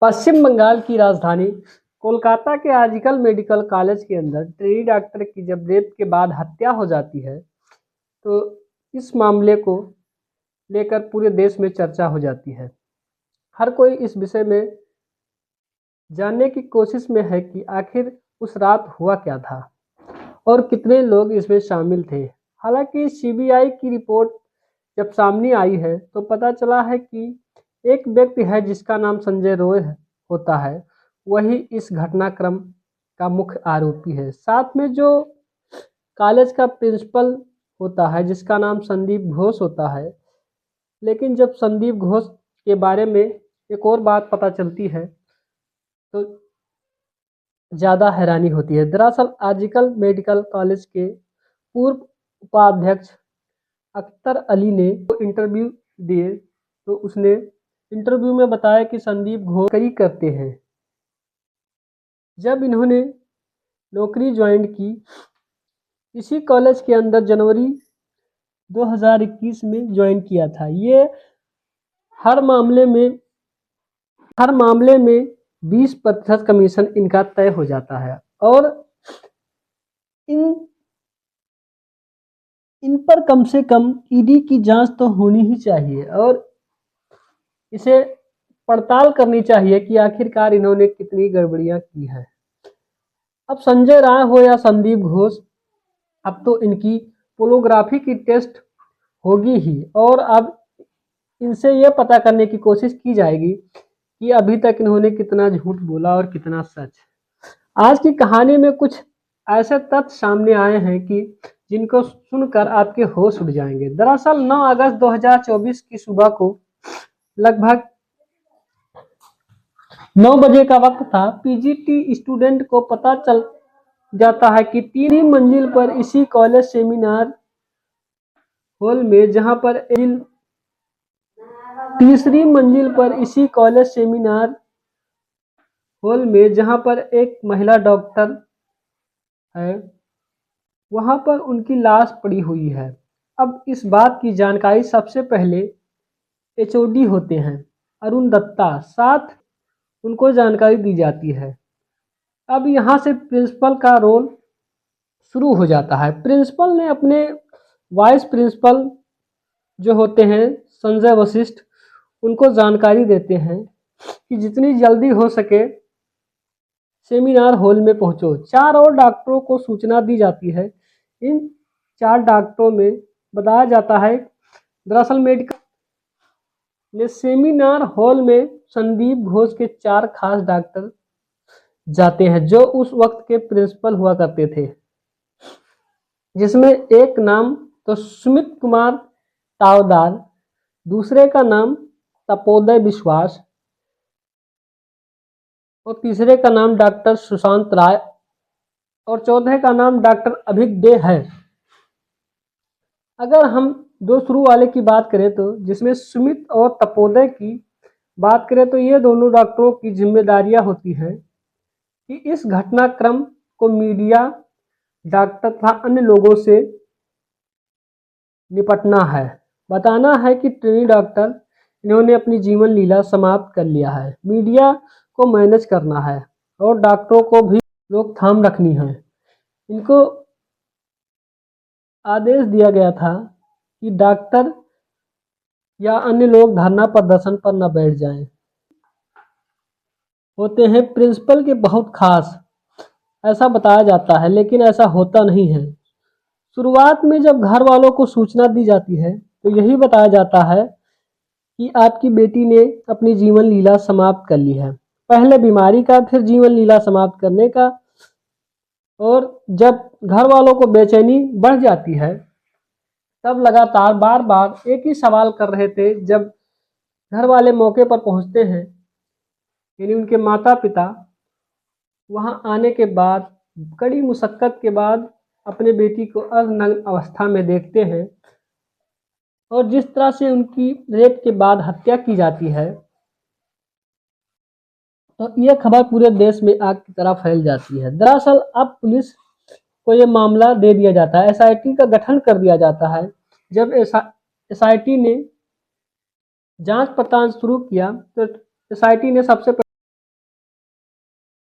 पश्चिम बंगाल की राजधानी कोलकाता के आजकल मेडिकल कॉलेज के अंदर ट्रेनी डॉक्टर की जब रेप के बाद हत्या हो जाती है, तो इस मामले को लेकर पूरे देश में चर्चा हो जाती है। हर कोई इस विषय में जानने की कोशिश में है कि आखिर उस रात हुआ क्या था और कितने लोग इसमें शामिल थे। हालांकि सीबीआई की रिपोर्ट जब सामने आई है तो पता चला है कि एक व्यक्ति है जिसका नाम संजय रॉय होता है, वही इस घटनाक्रम का मुख्य आरोपी है। साथ में जो कॉलेज का प्रिंसिपल होता है जिसका नाम संदीप घोष होता है। लेकिन जब संदीप घोष के बारे में एक और बात पता चलती है तो ज़्यादा हैरानी होती है। दरअसल आजकल मेडिकल कॉलेज के पूर्व उपाध्यक्ष अख्तर अली ने इंटरव्यू दिए, तो उसने इंटरव्यू में बताया कि संदीप घोष नौकरी करते हैं। जब इन्होंने नौकरी ज्वाइन की इसी कॉलेज के अंदर जनवरी 2021 में ज्वाइन किया था। ये हर मामले में 20% कमीशन इनका तय हो जाता है और इन पर कम से कम ईडी की जांच तो होनी ही चाहिए और इसे पड़ताल करनी चाहिए कि आखिरकार इन्होंने कितनी गड़बड़ियां की हैं। अब संजय राय हो या संदीप घोष, अब तो इनकी पोलोग्राफी की टेस्ट होगी ही और अब इनसे यह पता करने की कोशिश की जाएगी कि अभी तक इन्होंने कितना झूठ बोला और कितना सच। आज की कहानी में कुछ ऐसे तथ्य सामने आए हैं कि जिनको सुनकर आपके होश उड़ जाएंगे। दरअसल 9 अगस्त 2024 की सुबह को लगभग 9 बजे का वक्त था। पीजीटी स्टूडेंट को पता चल जाता है कि 3वीं मंजिल पर इसी कॉलेज सेमिनार हॉल में जहां पर तीसरी मंजिल पर इसी कॉलेज सेमिनार हॉल में जहां पर एक महिला डॉक्टर है, वहां पर उनकी लाश पड़ी हुई है। अब इस बात की जानकारी सबसे पहले एचओडी होते हैं अरुण दत्ता, साथ उनको जानकारी दी जाती है। अब यहाँ से प्रिंसिपल का रोल शुरू हो जाता है। प्रिंसिपल ने अपने वाइस प्रिंसिपल जो होते हैं संजय वशिष्ठ, उनको जानकारी देते हैं कि जितनी जल्दी हो सके सेमिनार हॉल में पहुंचो। 4 और डॉक्टरों को सूचना दी जाती है। इन 4 डॉक्टरों में बताया जाता है दरअसल मेडिकल ने सेमिनार हॉल में संदीप घोष के 4 खास डॉक्टर जाते हैं जो उस वक्त के प्रिंसिपल हुआ करते थे, जिसमें एक नाम तो सुमित कुमार तावदार, दूसरे का नाम तपोदय विश्वास और तीसरे का नाम डॉक्टर सुशांत राय और चौथे का नाम डॉक्टर अभिगडे है। अगर हम 2 शुरू वाले की बात करें तो जिसमें सुमित और तपोदय की बात करें तो ये दोनों डॉक्टरों की जिम्मेदारियां होती हैं कि इस घटनाक्रम को मीडिया, डॉक्टर तथा अन्य लोगों से निपटना है, बताना है कि ट्रेनी डॉक्टर इन्होंने अपनी जीवन लीला समाप्त कर लिया है। मीडिया को मैनेज करना है और डॉक्टरों को भी रोकथाम रखनी है। इनको आदेश दिया गया था कि डॉक्टर या अन्य लोग धरना प्रदर्शन पर न बैठ जाएं। होते हैं प्रिंसिपल के बहुत खास, ऐसा बताया जाता है, लेकिन ऐसा होता नहीं है। शुरुआत में जब घर वालों को सूचना दी जाती है तो यही बताया जाता है कि आपकी बेटी ने अपनी जीवन लीला समाप्त कर ली है। पहले बीमारी का, फिर जीवन लीला समाप्त करने का। और जब घर वालों को बेचैनी बढ़ जाती है तब लगातार बार बार एक ही सवाल कर रहे थे। जब घर वाले मौके पर पहुंचते हैं, यानी उनके माता पिता वहां आने के बाद कड़ी मुशक्कत के बाद अपने बेटी को अर्धनग्न अवस्था में देखते हैं और जिस तरह से उनकी रेप के बाद हत्या की जाती है, तो यह खबर पूरे देश में आग की तरह फैल जाती है। दरअसल अब पुलिस को यह मामला दे दिया जाता है, एसआईटी का गठन कर दिया जाता है। जब एसआईटी ने जांच पड़ताल शुरू किया तो एसआईटी ने सबसे